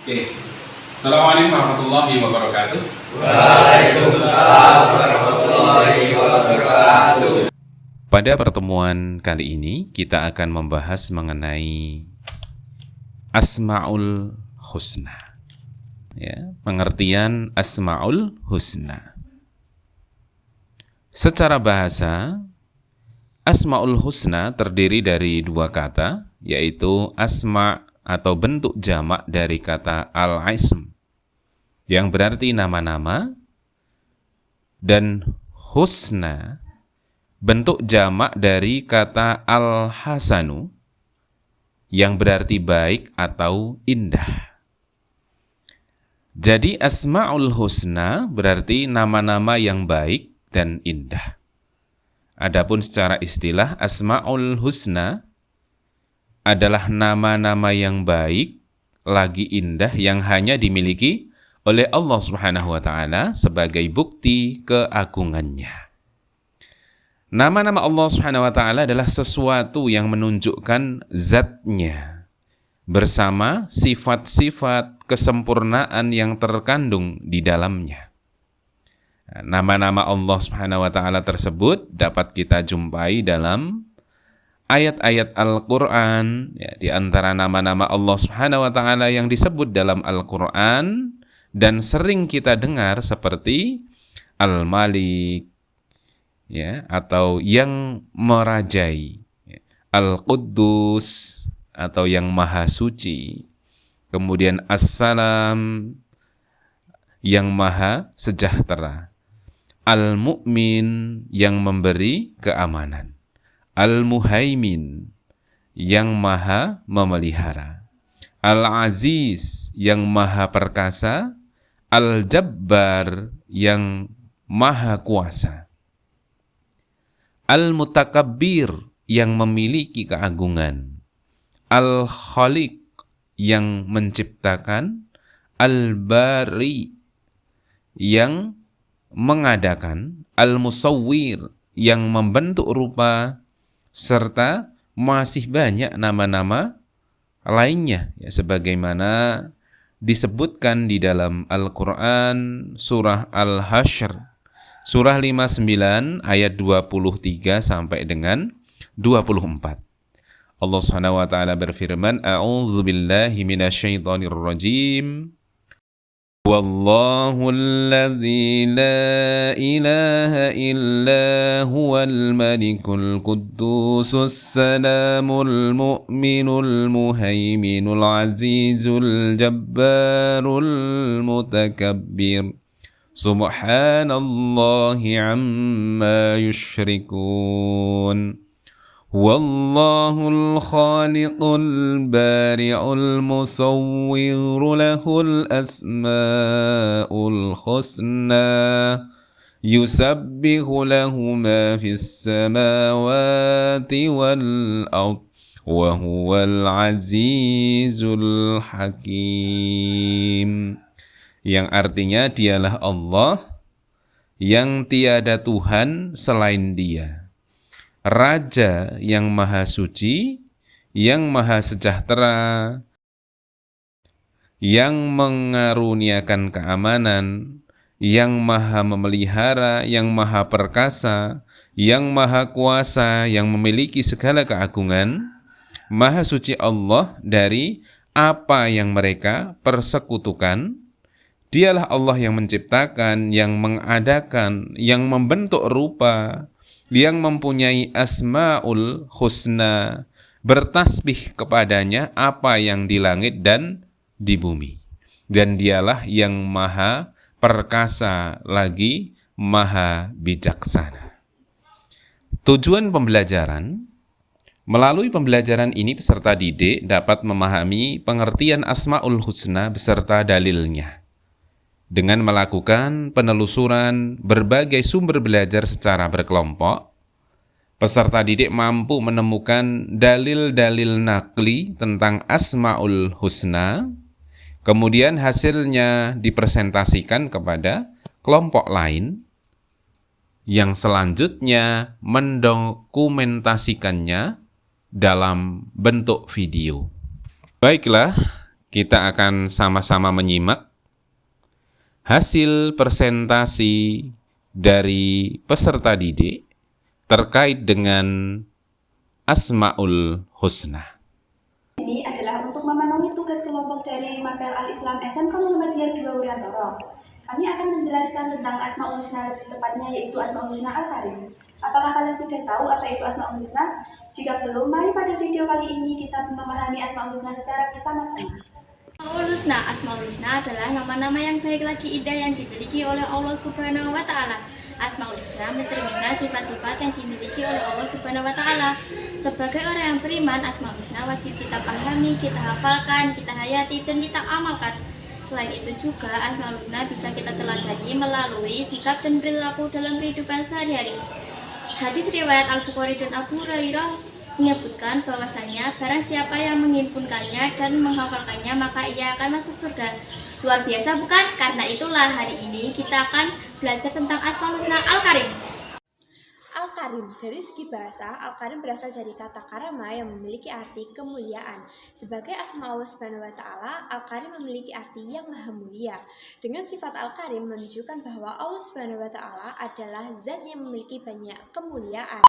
Oke. Assalamualaikum warahmatullahi wabarakatuh. Waalaikumsalam warahmatullahi wabarakatuh. Pada pertemuan kali ini kita akan membahas mengenai Asmaul Husna. Ya, pengertian Asmaul Husna. Secara bahasa, Asmaul Husna terdiri dari dua kata, yaitu asma atau bentuk jamak dari kata al-ism, yang berarti nama-nama, dan husna, bentuk jamak dari kata al-hasanu, yang berarti baik atau indah. Jadi Asmaul Husna berarti nama-nama yang baik dan indah. Adapun secara istilah, Asmaul Husna adalah nama-nama yang baik lagi indah yang hanya dimiliki oleh Allah Subhanahu wa taala sebagai bukti keagungannya. Nama-nama Allah Subhanahu wa taala adalah sesuatu yang menunjukkan zatnya bersama sifat-sifat kesempurnaan yang terkandung di dalamnya. Nama-nama Allah Subhanahu wa taala tersebut dapat kita jumpai dalam ayat-ayat Al-Qur'an, ya, di antara nama-nama Allah Subhanahu wa taala yang disebut dalam Al-Qur'an dan sering kita dengar seperti Al-Malik, ya, atau yang merajai, ya, Al-Quddus atau yang maha suci, kemudian As-Salam yang maha sejahtera, Al-Mu'min yang memberi keamanan, Al-Muhaimin yang maha memelihara, Al-Aziz yang maha perkasa, Al-Jabbar yang maha kuasa, Al-Mutakabbir yang memiliki keagungan, Al-Khaliq yang menciptakan, Al-Bari yang mengadakan, Al-Musawwir yang membentuk rupa, serta masih banyak nama-nama lainnya, ya, sebagaimana disebutkan di dalam Al-Quran surah Al-Hasyr surah 59 ayat 23 sampai dengan 24. Allah Subhanahu wa taala berfirman, A'udzubillahi minasyaitonir rajim. Wallahu allazi la ilaha illa huwal malikul quddusus salamul mu'minul muhaiminul azizul jabbarul mutakabbir. Subhanallahi amma yushrikun. Wallahul khaliqul bari'ul musawwir lahul asma'ul husna yusabbihu lahu ma fis samawati wal ard wa huwal azizul hakim, yang artinya dialah Allah yang tiada Tuhan selain Dia, Raja yang maha suci, yang maha sejahtera, yang mengaruniakan keamanan, yang maha memelihara, yang maha perkasa, yang maha kuasa, yang memiliki segala keagungan. Maha suci Allah dari apa yang mereka persekutukan. Dialah Allah yang menciptakan, yang mengadakan, yang membentuk rupa, yang mempunyai Asmaul Husna, bertasbih kepadanya apa yang di langit dan di bumi. Dan dialah yang maha perkasa lagi maha bijaksana. Tujuan pembelajaran, melalui pembelajaran ini peserta didik dapat memahami pengertian Asmaul Husna beserta dalilnya. Dengan melakukan penelusuran berbagai sumber belajar secara berkelompok, peserta didik mampu menemukan dalil-dalil nakli tentang Asmaul Husna, kemudian hasilnya dipresentasikan kepada kelompok lain yang selanjutnya mendokumentasikannya dalam bentuk video. Baiklah, kita akan sama-sama menyimak hasil presentasi dari peserta didik terkait dengan Asmaul Husna. Ini adalah untuk memenuhi tugas kelompok dari Mapel Al-Islam SMK Muhammadiyah 2 Wiriantoro. Kami akan menjelaskan tentang Asmaul Husna, lebih tepatnya yaitu Asmaul Husna Al-Karim. Apakah kalian sudah tahu apa itu Asmaul Husna? Jika belum, mari pada video kali ini kita memahami Asmaul Husna secara bersama-sama. Asmaul Husna adalah nama-nama yang baik lagi indah yang dimiliki oleh Allah Subhanahu wa taala. Asmaul Husna mencerminkan sifat-sifat yang dimiliki oleh Allah Subhanahu wa taala. Sebagai orang yang beriman, Asmaul Husna wajib kita pahami, kita hafalkan, kita hayati dan kita amalkan. Selain itu juga Asmaul Husna bisa kita teladani melalui sikap dan perilaku dalam kehidupan sehari-hari. Hadis riwayat Al-Bukhari dan Abu Hurairah menyebutkan bahwasanya barang siapa yang menghimpunkannya dan menghafalkannya maka ia akan masuk surga. Luar biasa bukan? Karena itulah hari ini kita akan belajar tentang Asmaul Husna Al-Karim. Al-Karim, dari segi bahasa, Al-Karim berasal dari kata karama yang memiliki arti kemuliaan. Sebagai asma Allah Subhanahu wa taala, Al-Karim memiliki arti yang maha mulia. Dengan sifat Al-Karim menunjukkan bahwa Allah Subhanahu wa taala adalah zat yang memiliki banyak kemuliaan.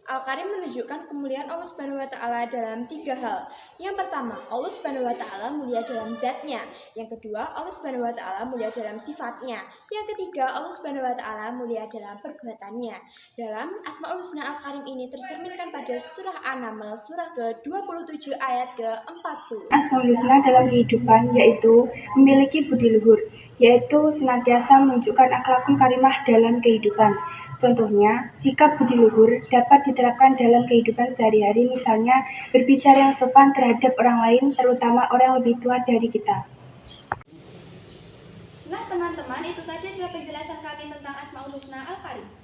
Al-Karim menunjukkan kemuliaan Allah Subhanahu wa taala dalam 3 hal. Yang pertama, Allah Subhanahu wa taala mulia dalam zatnya. Yang kedua, Allah Subhanahu wa taala mulia dalam sifatnya. Yang ketiga, Allah Subhanahu wa taala mulia dalam perbuatannya. Dalam Asmaul Husna Al-Karim ini tercerminkan pada surah An-Naml surah ke-27 ayat ke-40. Asmaul Husna dalam kehidupan yaitu memiliki budi luhur, yaitu senantiasa menunjukkan akhlakun karimah dalam kehidupan. Contohnya, sikap budi luhur dapat diterapkan dalam kehidupan sehari-hari, misalnya berbicara yang sopan terhadap orang lain, terutama orang yang lebih tua dari kita. Nah teman-teman, itu tadi adalah penjelasan kami tentang Asmaul Husna Al-Karim.